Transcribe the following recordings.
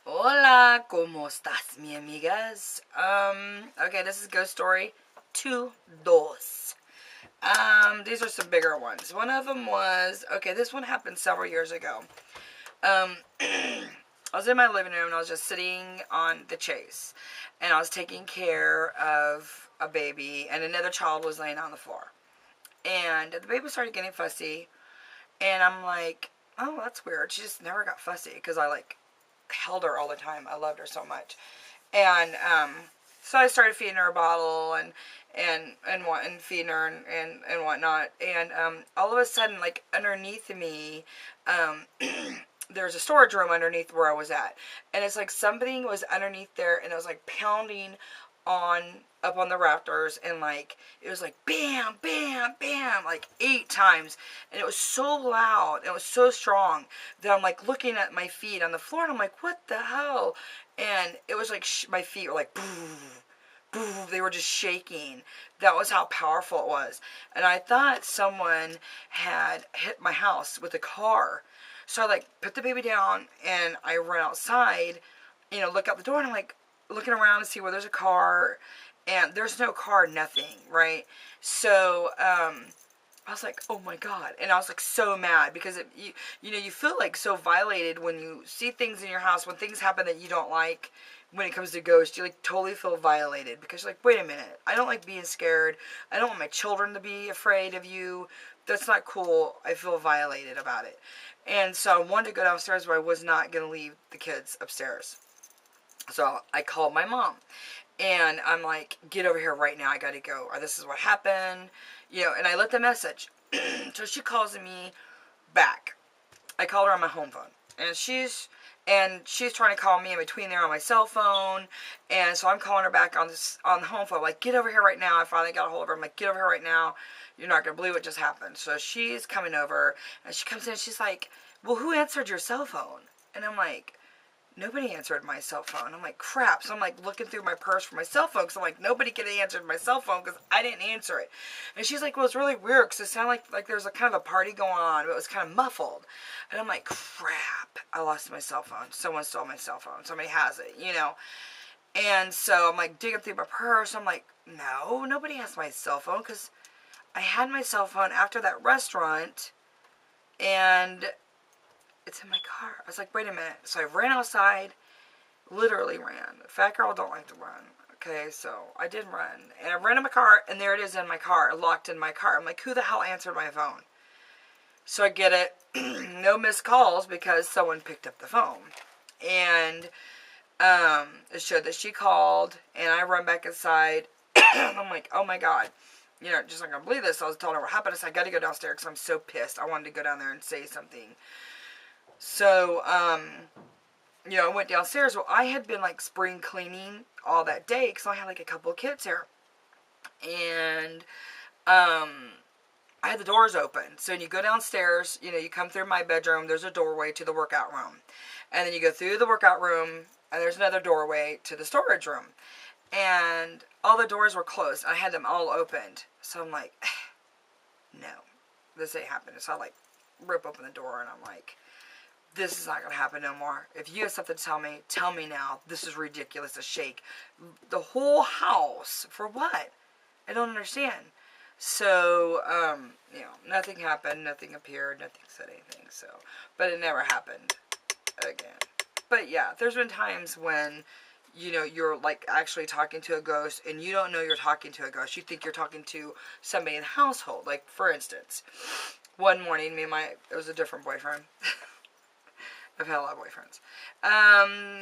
Hola, ¿cómo estás, mi amigas? Okay, this is Ghost Story 2 Dos. These are some bigger ones. One of them was, okay, this one happened several years ago. I was in my living room and I was just sitting on the chase. And I was taking care of a baby and another child was laying on the floor. And the baby started getting fussy. And I'm like, oh, that's weird. She just never got fussy because I held her all the time. I loved her so much. And so I started feeding her a bottle and feeding her and whatnot. And all of a sudden, like underneath me, there's a storage room underneath where I was at, and it's like something was underneath there, and it was like pounding on up on the rafters, and like it was like bam bam bam like 8 times, and it was so loud, it was so strong that I'm like looking at my feet on the floor, and I'm like, what the hell? And it was like my feet were like boo boo, they were just shaking. That was how powerful it was. And I thought someone had hit my house with a car. So I like put the baby down and I run outside, look out the door, and I'm like looking around to see where there's a car, and there's no car, nothing, right? So I was like, oh my God. And I was like so mad because you feel like so violated when you see things in your house, when things happen that you don't like. When it comes to ghosts, you like totally feel violated because you're like, wait a minute, I don't like being scared. I don't want my children to be afraid of you. That's not cool. I feel violated about it. And so I wanted to go downstairs, but I was not going to leave the kids upstairs. So I called my mom. And I'm like, get over here right now. I got to go. Or this is what happened. And I left the message. So she calls me back. I called her on my home phone. And she's trying to call me in between there on my cell phone. And so I'm calling her back on the home phone. Like, get over here right now. I finally got a hold of her. I'm like, get over here right now. You're not going to believe what just happened. So she's coming over. And she comes in and she's like, well, who answered your cell phone? And I'm like, nobody answered my cell phone. I'm like, crap. So I'm like looking through my purse for my cell phone because I'm like, nobody could have answered my cell phone because I didn't answer it. And she's like, well, it's really weird because it sounded like there's a kind of a party going on, but it was kind of muffled. And I'm like, crap. I lost my cell phone. Someone stole my cell phone. Somebody has it, And so I'm like digging through my purse. I'm like, no, nobody has my cell phone because I had my cell phone after that restaurant and it's in my car. I was like, wait a minute. So I ran outside, literally ran. Fat girl don't like to run. Okay, so I did run. And I ran in my car, and there it is in my car, locked in my car. I'm like, who the hell answered my phone? So I get it. No missed calls because someone picked up the phone. And it showed that she called, and I run back inside. And I'm like, oh my God. Just not going to believe this. So I was telling her what happened. I said, I got to go downstairs because I'm so pissed. I wanted to go down there and say something. So, I went downstairs. Well, I had been like spring cleaning all that day because I had like a couple of kids here. And I had the doors open. So when you go downstairs, you come through my bedroom, there's a doorway to the workout room. And then you go through the workout room, and there's another doorway to the storage room. And all the doors were closed. I had them all opened. So I'm like, no, this ain't happening. So I like rip open the door, and I'm like, this is not going to happen no more. If you have something to tell me now. This is ridiculous to shake the whole house. For what? I don't understand. So, nothing happened. Nothing appeared. Nothing said anything. So, but it never happened again. But yeah, there's been times when, you're like actually talking to a ghost and you don't know you're talking to a ghost. You think you're talking to somebody in the household. Like, for instance, one morning, it was a different boyfriend. I've had a lot of boyfriends.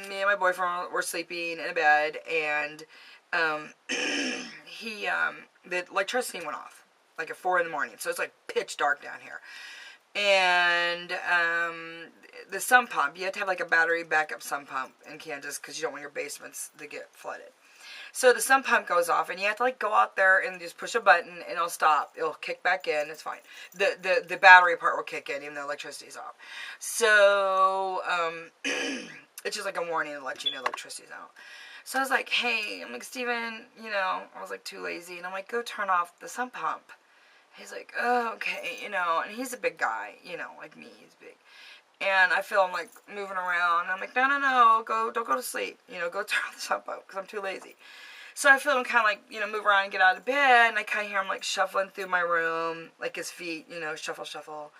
Me and my boyfriend were sleeping in a bed, and the electricity went off, like at 4 in the morning. So it's like pitch dark down here. And the sump pump, you have to have like a battery backup sump pump in Kansas because you don't want your basements to get flooded. So the sump pump goes off, and you have to like go out there and just push a button, and it'll stop. It'll kick back in. It's fine. The battery part will kick in, even though electricity's off. So it's just like a warning to let you know electricity's out. So I was like, hey, I'm like, Steven, I was like too lazy, and I'm like, go turn off the sump pump. He's like, oh, okay, and he's a big guy, like me, he's big. And I feel him, like, moving around. And I'm like, no, don't go to sleep. You know, go turn off the sump pump, because I'm too lazy. So I feel him kind of, like, you know, move around and get out of bed. And I kind of hear him, like, shuffling through my room. Like, his feet, you know, shuffle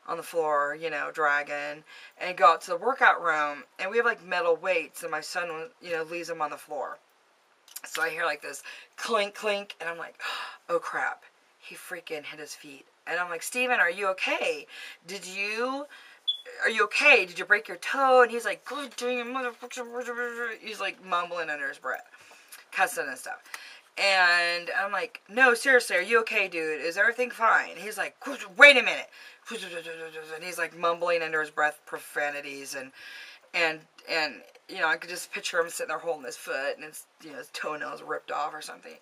on the floor, you know, dragging. And go out to the workout room. And we have, like, metal weights. And my son, you know, leaves them on the floor. So I hear, like, this clink, clink. And I'm like, oh, crap. He freaking hit his feet. And I'm like, Steven, are you okay? Are you okay? Did you break your toe? And he's like, good dang it, motherfucker. He's like mumbling under his breath, cussing and stuff. And I'm like, no, seriously, are you okay, dude? Is everything fine? He's like, wait a minute. And he's like mumbling under his breath profanities and you know, I could just picture him sitting there holding his foot and his, you know, his toenails ripped off or something.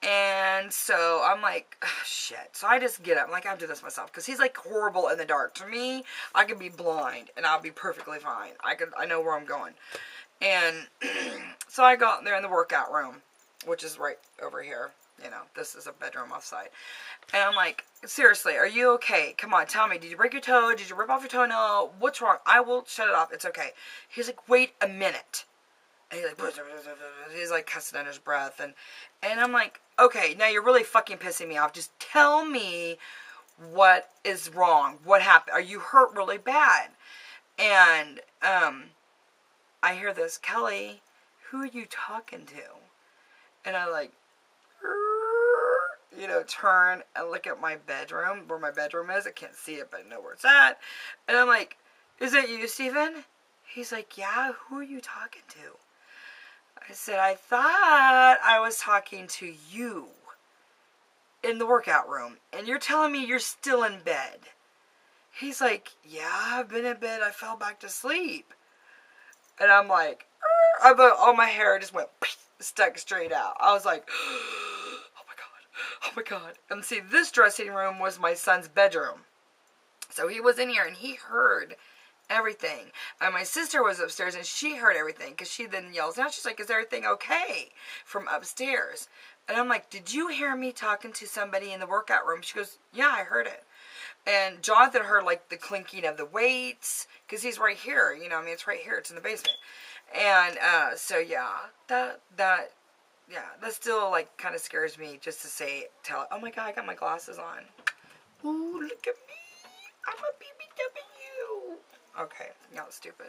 And so I'm like, oh, shit. So I just get up. I'm like, I'll do this myself. Because he's like horrible in the dark. To me, I could be blind and I'll be perfectly fine. I know where I'm going. And so I go out there in the workout room, which is right over here. You know, this is a bedroom offside. And I'm like, seriously, are you okay? Come on, tell me. Did you break your toe? Did you rip off your toenail? What's wrong? I will shut it off. It's okay. He's like, wait a minute. And he's like cussing under his breath. And I'm like, okay, now you're really fucking pissing me off. Just tell me what is wrong. What happened? Are you hurt really bad? And I hear this, Kelly, who are you talking to? And I like, you know, turn and look at my bedroom, where my bedroom is. I can't see it, but I know where it's at. And I'm like, is it you, Steven? He's like, yeah, who are you talking to? I said, I thought I was talking to you in the workout room, and you're telling me you're still in bed. He's like, yeah, I've been in bed. I fell back to sleep. And I'm like, all my hair just went, stuck straight out. I was like, oh my God. And see, this dressing room was my son's bedroom. So he was in here, and he heard everything. And my sister was upstairs and she heard everything because she then yells out. She's like, is everything okay? From upstairs. And I'm like, did you hear me talking to somebody in the workout room? She goes, yeah, I heard it. And Jonathan heard like the clinking of the weights because he's right here. You know, I mean, it's right here. It's in the basement. And so yeah, that still like kind of scares me just to tell, oh my God, I got my glasses on. Ooh, look at me. I'm a BBW. Okay, not stupid.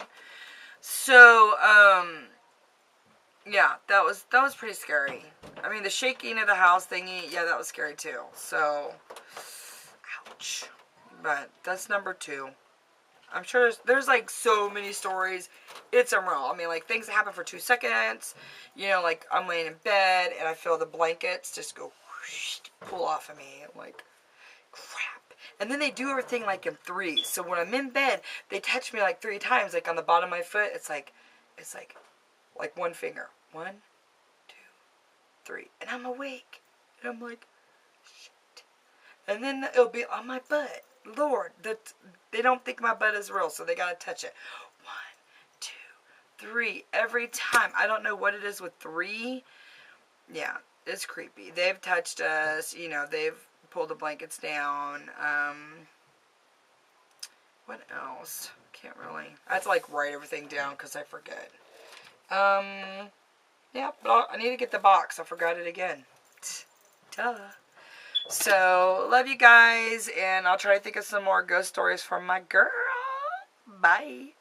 So, yeah, that was pretty scary. I mean, the shaking of the house thingy, yeah, that was scary too. So, ouch. But that's number 2. I'm sure there's like so many stories. It's unreal. I mean, like things that happen for 2 seconds. You know, like I'm laying in bed and I feel the blankets just go whoosh, pull off of me. I'm like, crap. And then they do everything like in 3s. So when I'm in bed, they touch me like 3 times. Like on the bottom of my foot, it's like one finger. 1, 2, 3. And I'm awake. And I'm like, shit. And then it'll be on my butt. Lord, they don't think my butt is real, so they gotta touch it. 1, 2, 3. Every time. I don't know what it is with 3. Yeah, it's creepy. They've touched us. You know, they've pull the blankets down. What else? Can't really. I have to like write everything down because I forget. Yeah, but I need to get the box. I forgot it again. Duh. So, love you guys, and I'll try to think of some more ghost stories from my girl. Bye.